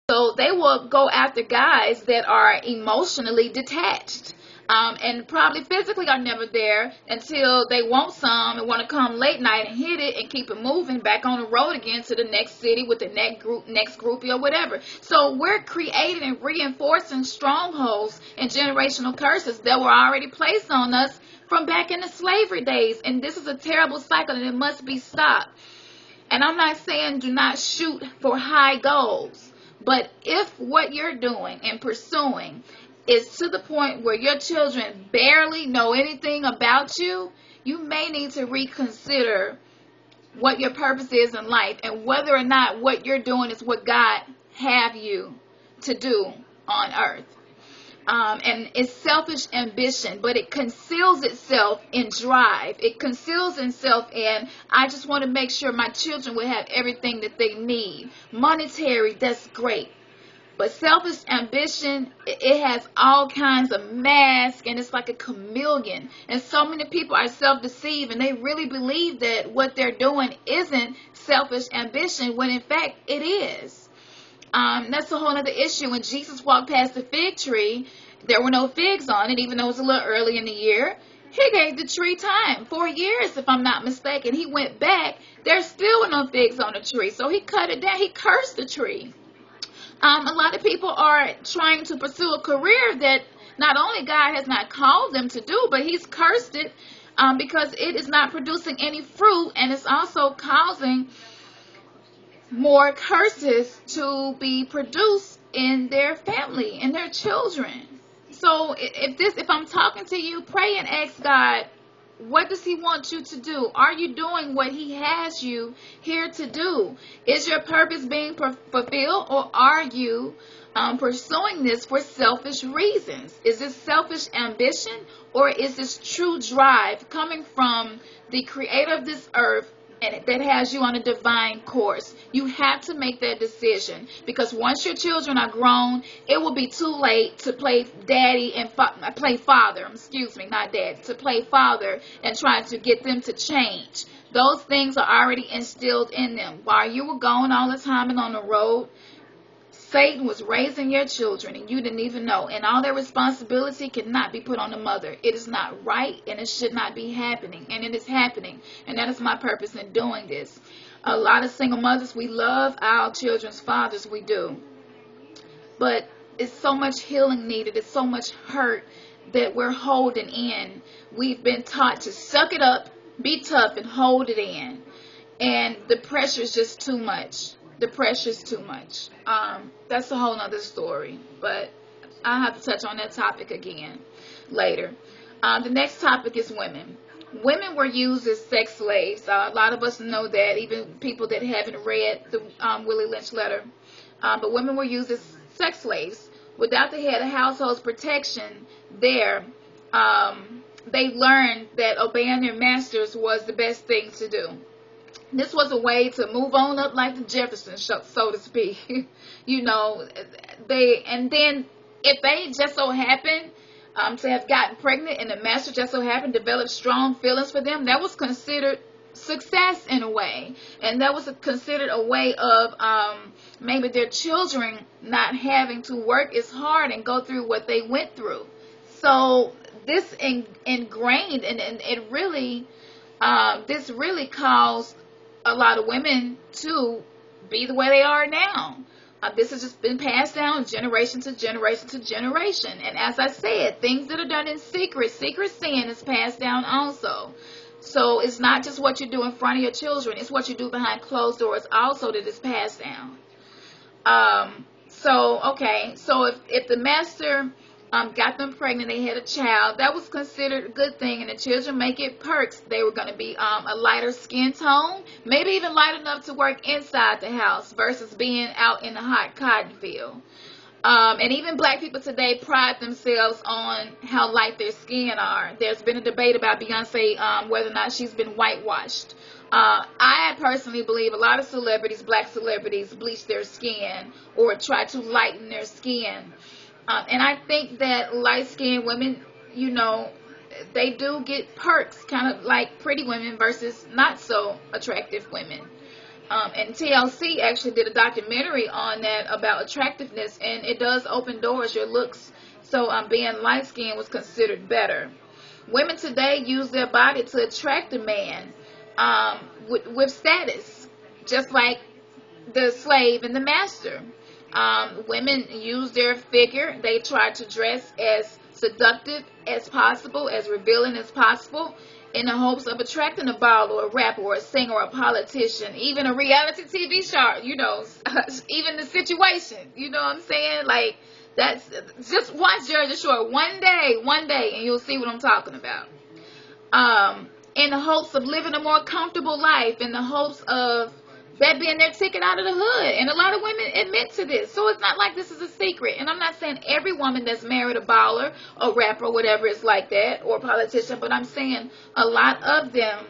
So they will go after guys that are emotionally detached. And probably physically are never there until they want some and want to come late night and hit it and keep it moving back on the road again to the next city with the next groupie or whatever. So we're creating and reinforcing strongholds and generational curses that were already placed on us from back in the slavery days. And this is a terrible cycle and it must be stopped. And I'm not saying do not shoot for high goals, but if what you're doing and pursuing is to the point where your children barely know anything about you, you may need to reconsider what your purpose is in life and whether or not what you're doing is what God have you to do on earth. And it's selfish ambition, but it conceals itself in drive. It conceals itself in, I just want to make sure my children will have everything that they need. Monetary, that's great. But selfish ambition, it has all kinds of masks, and it's like a chameleon. And so many people are self-deceived, and they really believe that what they're doing isn't selfish ambition, when in fact it is. That's a whole other issue. When Jesus walked past the fig tree, there were no figs on it, even though it was a little early in the year. He gave the tree time, 4 years, if I'm not mistaken. He went back. There still were no figs on the tree, so he cut it down. He cursed the tree. A lot of people are trying to pursue a career that not only God has not called them to do, but he's cursed it because it is not producing any fruit, and it's also causing more curses to be produced in their family, in their children. So if I'm talking to you, pray and ask God, what does he want you to do? Are you doing what he has you here to do? Is your purpose being fulfilled, or are you pursuing this for selfish reasons? Is this selfish ambition, or is this true drive coming from the creator of this earth and that has you on a divine course? You have to make that decision, because once your children are grown, it will be too late to play daddy and play father, not dad, to play father and try to get them to change. Those things are already instilled in them. While you were gone all the time and on the road, Satan was raising your children and you didn't even know. And all their responsibility cannot be put on the mother. It is not right, and it should not be happening. And it is happening. And that is my purpose in doing this. A lot of single mothers, we love our children's fathers. We do. But it's so much healing needed. It's so much hurt that we're holding in. We've been taught to suck it up, be tough, and hold it in. And the pressure is just too much. The pressure is too much. That's a whole nother story, but I'll have to touch on that topic again later. The next topic is women. Women were used as sex slaves. A lot of us know that, even people that haven't read the Willie Lynch letter. But women were used as sex slaves. Without the head of household's protection there, they learned that obeying their masters was the best thing to do. This was a way to move on up like the Jeffersons, so to speak. And then if they just so happen to have gotten pregnant and the master just so happened to develop strong feelings for them, that was considered success in a way. And that was considered a way of maybe their children not having to work as hard and go through what they went through. So this ingrained, and it really, this really caused a lot of women to be the way they are now. This has just been passed down generation to generation to generation. And as I said, things that are done in secret sin is passed down also. So it's not just what you do in front of your children, it's what you do behind closed doors also that is passed down. So if the master got them pregnant, they had a child, that was considered a good thing, and the children may get perks. They were going to be a lighter skin tone, maybe even light enough to work inside the house versus being out in the hot cotton field. And even black people today pride themselves on how light their skin are. There's been a debate about Beyonce, whether or not she's been whitewashed. I personally believe a lot of celebrities, black celebrities, bleach their skin or try to lighten their skin. And I think that light-skinned women, they do get perks, kind of like pretty women versus not so attractive women. And TLC actually did a documentary on that about attractiveness, and it does open doors, your looks. So being light-skinned was considered better. Women today use their body to attract a man with status, just like the slave and the master. Women use their figure. They try to dress as seductive as possible, as revealing as possible, in the hopes of attracting a baller or a rapper or a singer or a politician, even a reality TV star, you know, even the situation, you know what I'm saying? Like, that's, just watch Jersey Shore one day, and you'll see what I'm talking about. In the hopes of living a more comfortable life, in the hopes of that being their ticket out of the hood. And a lot of women admit to this. So it's not like this is a secret. And I'm not saying every woman that's married a baller or rapper or whatever is like that, or a politician, but I'm saying a lot of them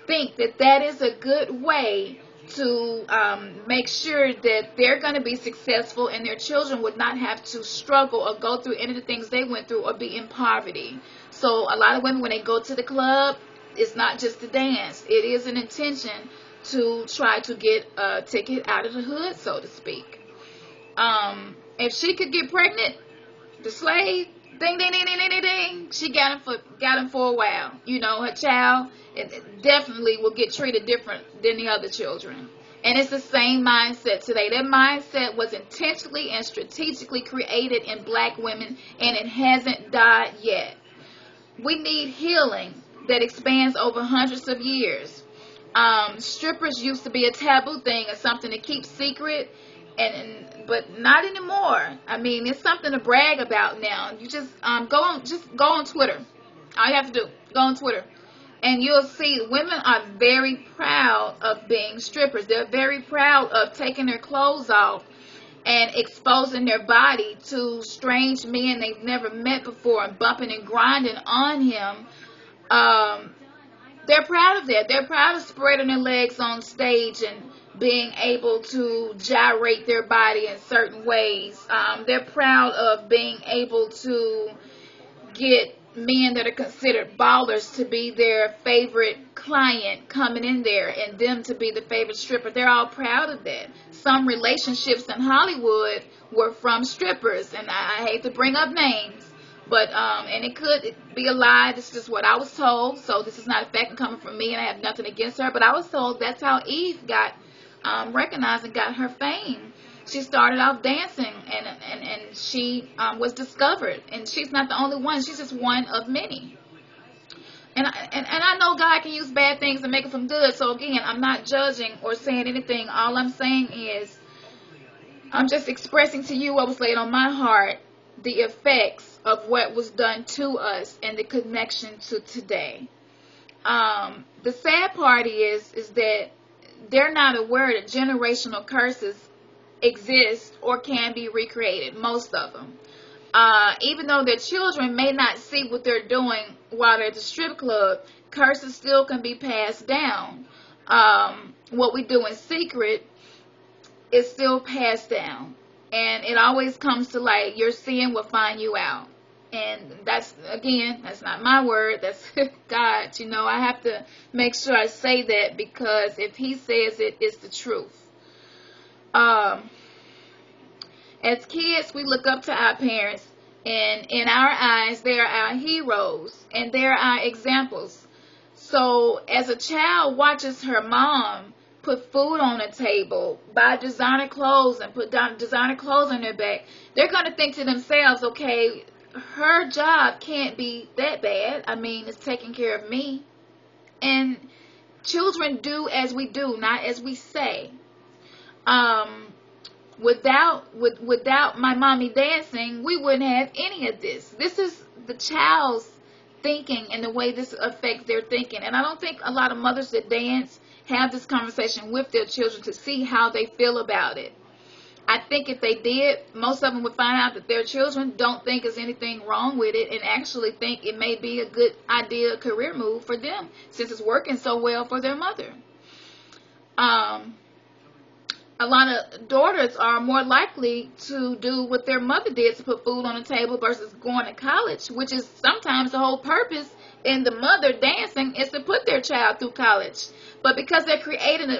think that that is a good way to make sure that they're going to be successful and their children would not have to struggle or go through any of the things they went through or be in poverty. So a lot of women, when they go to the club, it's not just to dance. It is an intention to try to get a ticket out of the hood, so to speak. If she could get pregnant, the slave, ding, ding, ding, ding, ding, ding, she got him for a while. You know, her child definitely will get treated different than the other children. And it's the same mindset today. That mindset was intentionally and strategically created in black women, and it hasn't died yet. We need healing that expands over hundreds of years. Strippers used to be a taboo thing or something to keep secret, but not anymore. I mean, it's something to brag about now. You just go on Twitter. All you have to do, go on Twitter, and you'll see women are very proud of being strippers. They're very proud of taking their clothes off and exposing their body to strange men they've never met before and bumping and grinding on him. They're proud of that. They're proud of spreading their legs on stage and being able to gyrate their body in certain ways. They're proud of being able to get men that are considered ballers to be their favorite client coming in there and them to be the favorite stripper. They're all proud of that. Some relationships in Hollywood were from strippers, and I hate to bring up names. But, and it could be a lie. This is just what I was told. So this is not a fact coming from me, and I have nothing against her. But I was told that's how Eve got recognized and got her fame. She started off dancing, and she was discovered. And she's not the only one. She's just one of many. And I know God can use bad things and make them good. So, again, I'm not judging or saying anything. All I'm saying is I'm just expressing to you what was laid on my heart, the effects of what was done to us and the connection to today. The sad part is that they're not aware that generational curses exist or can be recreated, most of them. Even though their children may not see what they're doing while they're at the strip club, curses still can be passed down. What we do in secret is still passed down. And it always comes to light. Your sin will find you out. And that's, again, that's not my word. That's God. You know, I have to make sure I say that, because if he says it, it's the truth. As kids, we look up to our parents. And in our eyes, they're our heroes. And they're our examples. So as a child watches her mom put food on the table, buy designer clothes, and put down designer clothes on their back, they're going to think to themselves, okay, her job can't be that bad. I mean, it's taking care of me. And children do as we do, not as we say. Without my mommy dancing, we wouldn't have any of this. This is the child's thinking and the way this affects their thinking. And I don't think a lot of mothers that dance have this conversation with their children to see how they feel about it. I think if they did, most of them would find out that their children don't think there's anything wrong with it and actually think it may be a good idea, a career move for them, since it's working so well for their mother. a lot of daughters are more likely to do what their mother did to put food on the table versus going to college, which is sometimes the whole purpose in the mother dancing is to put their child through college. But because they're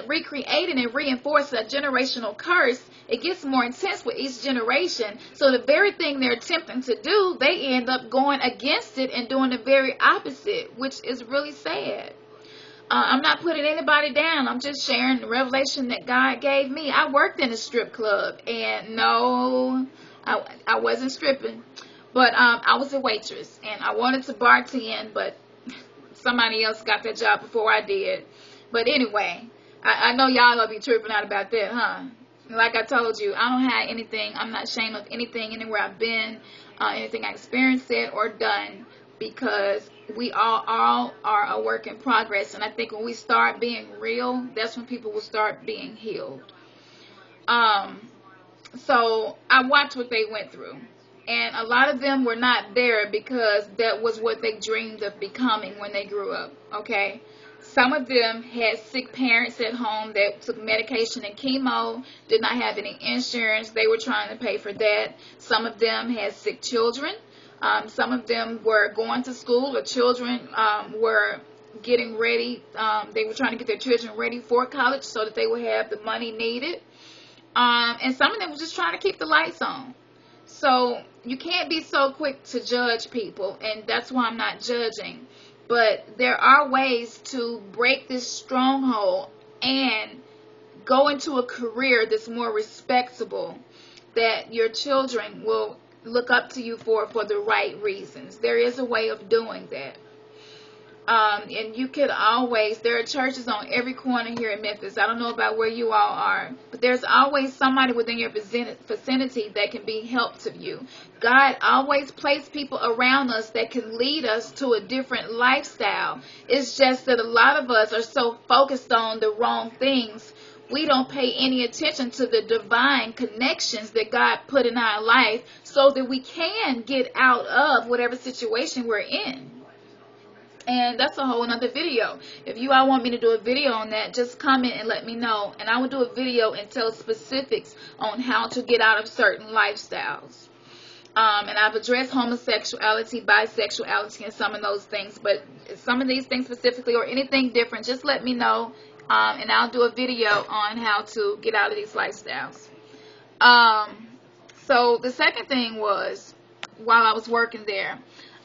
recreating and reinforcing a generational curse, it gets more intense with each generation. So the very thing they're attempting to do, they end up going against it and doing the very opposite, which is really sad. I'm not putting anybody down. I'm just sharing the revelation that God gave me. I worked in a strip club, and no, I wasn't stripping, but I was a waitress, and I wanted to bartend, but somebody else got that job before I did. But anyway, I know y'all gonna be tripping out about that, huh? Like I told you, I don't have anything. I'm not ashamed of anything, anywhere I've been, anything I experienced, said, or done, because we all are a work in progress. And I think when we start being real, that's when people will start being healed. So I watched what they went through. And a lot of them were not there because that was what they dreamed of becoming when they grew up, okay? Some of them had sick parents at home that took medication and chemo, did not have any insurance. They were trying to pay for that. Some of them had sick children. Some of them were going to school, or children were getting ready. They were trying to get their children ready for college so that they would have the money needed. And some of them were just trying to keep the lights on. So you can't be so quick to judge people, and that's why I'm not judging. But there are ways to break this stronghold and go into a career that's more respectable, that your children will look up to you for the right reasons. There is a way of doing that. And you could always, there are churches on every corner here in Memphis. I don't know about where you all are, but there's always somebody within your vicinity that can be help to you. God always placed people around us that can lead us to a different lifestyle. It's just that a lot of us are so focused on the wrong things, we don't pay any attention to the divine connections that God put in our life so that we can get out of whatever situation we're in. And that's a whole nother video. If you all want me to do a video on that, just comment and let me know. And I will do a video and tell specifics on how to get out of certain lifestyles. And I've addressed homosexuality, bisexuality, and some of those things. But some of these things specifically or anything different, just let me know. And I'll do a video on how to get out of these lifestyles. So the second thing was, while I was working there,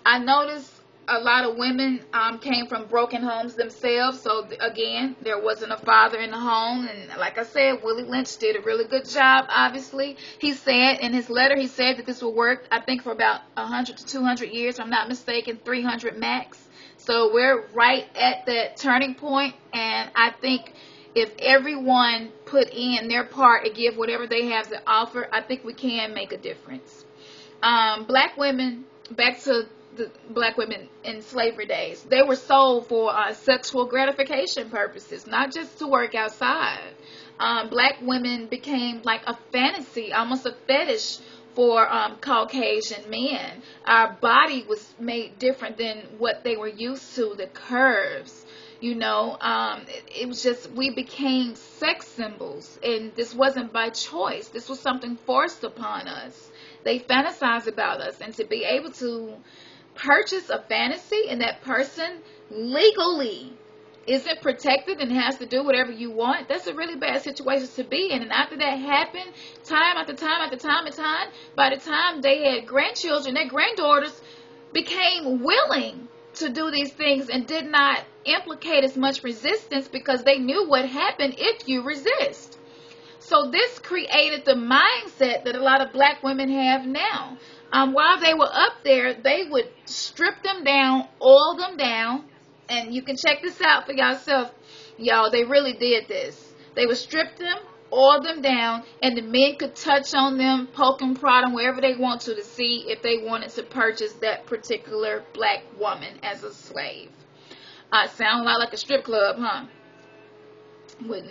I noticed a lot of women came from broken homes themselves. So again, there wasn't a father in the home. And like I said, Willie Lynch did a really good job, obviously. He said in his letter, he said that this will work, I think, for about 100 to 200 years, if I'm not mistaken, 300 max. So we're right at that turning point. And I think if everyone put in their part and give whatever they have to offer, I think we can make a difference. Black women, back to the black women in slavery days, they were sold for sexual gratification purposes, not just to work outside. Black women became like a fantasy, almost a fetish for Caucasian men. Our body was made different than what they were used to, the curves, you know. It was just, we became sex symbols, and this wasn't by choice. This was something forced upon us. They fantasized about us, and to be able to purchase a fantasy and that person legally isn't protected and has to do whatever you want, that's a really bad situation to be in. And after that happened, time after time after time and time, by the time they had grandchildren, their granddaughters became willing to do these things and did not implicate as much resistance because they knew what happened if you resist. So this created the mindset that a lot of black women have now. While they were up there, they would strip them down, oil them down, and you can check this out for yourself, y'all. They really did this. They would strip them, oil them down, and the men could touch on them, poke and prod them wherever they want to see if they wanted to purchase that particular black woman as a slave. Sound a lot like a strip club, huh? With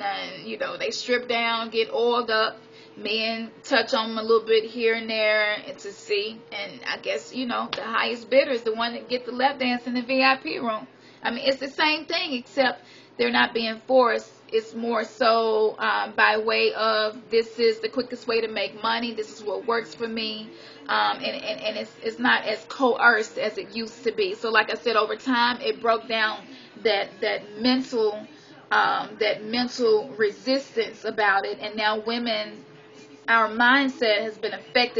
you know, they strip down, get oiled up. Men touch on them a little bit here and there and to see. And I guess, you know, the highest bidder is the one that gets the lap dance in the VIP room. I mean, it's the same thing, except they're not being forced it's more so by way of, this is the quickest way to make money. This is what works for me. And it's not as coerced as it used to be. So like I said, over time, it broke down that mental resistance about it. And now women, our mindset has been affected